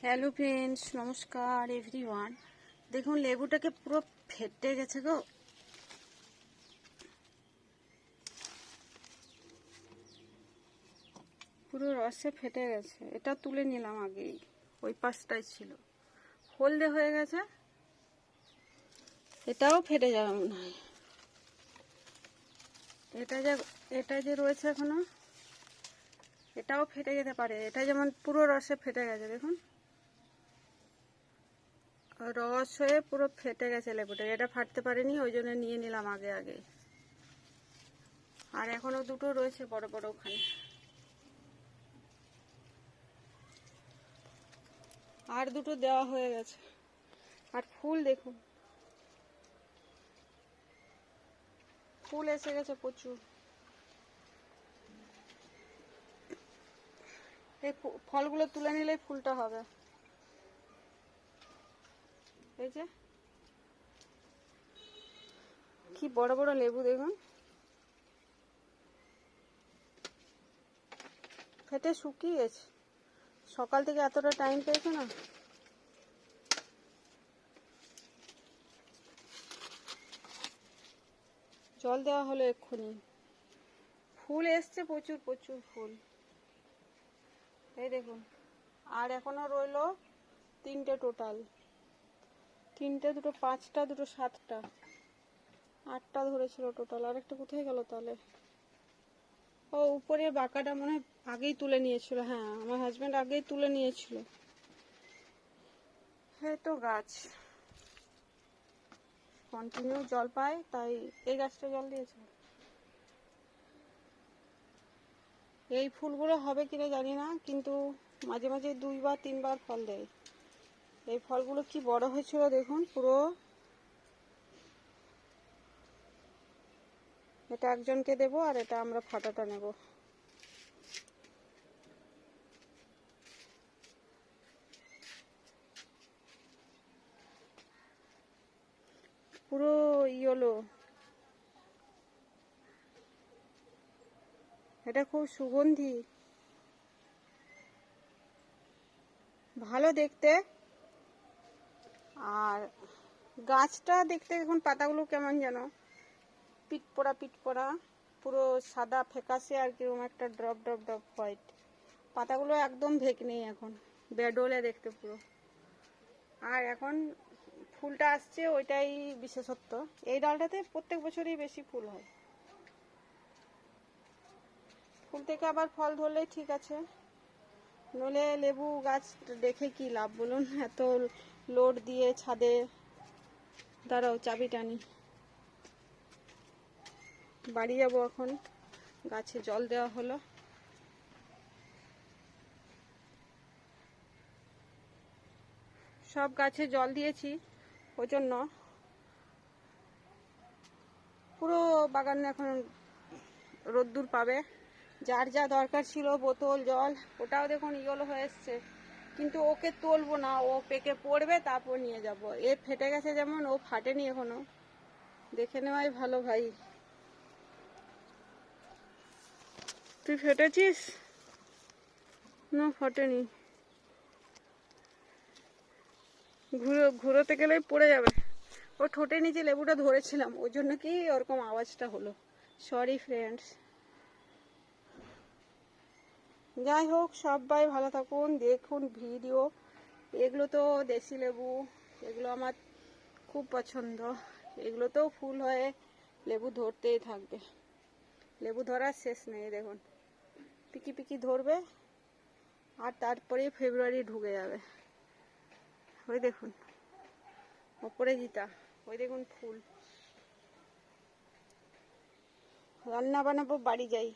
Hello friends, নমস্কার everyone. দেখুন লেবুটাকে পুরো ফেটে গেছে গো। পুরো রসে ফেটে গেছে। এটা তুলে নিলাম আগেই, ওই পাশটাই ছিল, হলদে হয়ে গেছে। এটাও ফেটে যাবে মনে হয়। এটা যে রয়েছে এখনো, এটাও ফেটে যেতে পারে। এটা যেমন পুরো রসে ফেটে গেছে, দেখুন রস হয়ে পুরো ফেটে গেছে লেবুটা। এটা ফাটতে পারেনি, ওই জন্য নিয়ে নিলাম আগে আগে। আর এখনো দুটো রয়েছে বড় বড় ওখানে। আর দুটো দেওয়া হয়ে গেছে। আর ফুল দেখুন, ফুল এসে গেছে প্রচুর। এই ফলগুলো তুলে নিলেই ফুলটা হবে। এই যে কি বড় বড় লেবু দেখুন, ফেটে শুকিয়ে গেছে। সকাল থেকে এতটা টাইম পেয়েছে না। জল দেওয়া হলো এক্ষুনি। ফুল এসছে প্রচুর প্রচুর ফুল, এই দেখুন। আর এখনো রইলো তিনটে টোটাল। তিনটে, দুটো পাঁচটা, দুটো সাতটা, আটটা ধরেছিল টোটাল। আর একটা কোথায় গেল তাহলে? ও উপরের বাঁকাটা মনে হয় আগেই তুলে নিয়েছিল। হ্যাঁ, আমার হাজব্যান্ড আগেই তুলে নিয়েছিল। হ্যাঁ, তো গাছ কন্টিনিউ জল পায়, তাই এই গাছটা জল দিয়েছে। এই ফুলগুলো হবে কিনা জানি না, কিন্তু মাঝে মাঝে 2 বা 3 বার ফল দেয়। এই ফলগুলো কি বড় হয়েছিল দেখুন পুরো। এটা একজনকে দেব, আর এটা আমরা ফাটাটা নেব। পুরো ইয়েলো। এটা খুব সুগন্ধি, ভালো দেখতে। আর গাছটা দেখতে এখন পাতাগুলো কেমন যেন পিটপোড়া পিটপোড়া, পুরো সাদা ফ্যাকাশে আর কিরকম একটা ড্রপ ড্রপ ড্রপ হোয়াইট। পাতাগুলো একদম ভেক নেই, এখন বেডোলে দেখতে পুরো। আর এখন ফুলটা আসছে, ওইটাই বিশেষত্ব। এই ডালটাতে প্রত্যেক বছরই বেশি ফুল হয়। ফুল থেকে আবার ফল ধরলেই ঠিক আছে, নইলে লেবু গাছ দেখে কি লাভ বলুন? এত লোড দিয়ে ছাদে। দাঁড়াও, চাবি টানি, বাড়ি যাবো এখন। গাছে জল দেওয়া হলো। সব গাছে জল দিয়েছি, ওই জন্য পুরো বাগানে এখন রোদ্দুর পাবে। যার যা দরকার ছিল বোতল জল, ওটাও দেখুন ইয়েলো হয়ে এসছে। কিন্তু ওকে তুলবো না, ও পেকে পড়বে, তারপর নিয়ে যাব। এ ফেটে গেছে যেমন, ও ফাটেনি এখনো। দেখে নেওয়াই ভালো ভাই। তুই ফেটেছিস? না, ফাটেনি। ঘুরোতে গেলেই পড়ে যাবে। ও ঠোঁটের নিচে লেবুটা ধরেছিলাম, ওই জন্য কি ওরকম আওয়াজটা হলো। Sorry friends. যাই হোক, সবাই ভালো থাকুন, দেখুন ভিডিও। এগুলো তো দেশি লেবু, এগুলো আমার খুব পছন্দ। এগুলোতেও ফুল হয়ে লেবু ধরতেই থাকবে। লেবু ধরার শেষ নেই। দেখুন পিকি পিকি ধরবে, আর তারপরে ফেব্রুয়ারি ঢুকে যাবে। ওই দেখুন ওপরে জিতা, ওই দেখুন ফুল। রান্না বানাবো, বাড়ি যাই।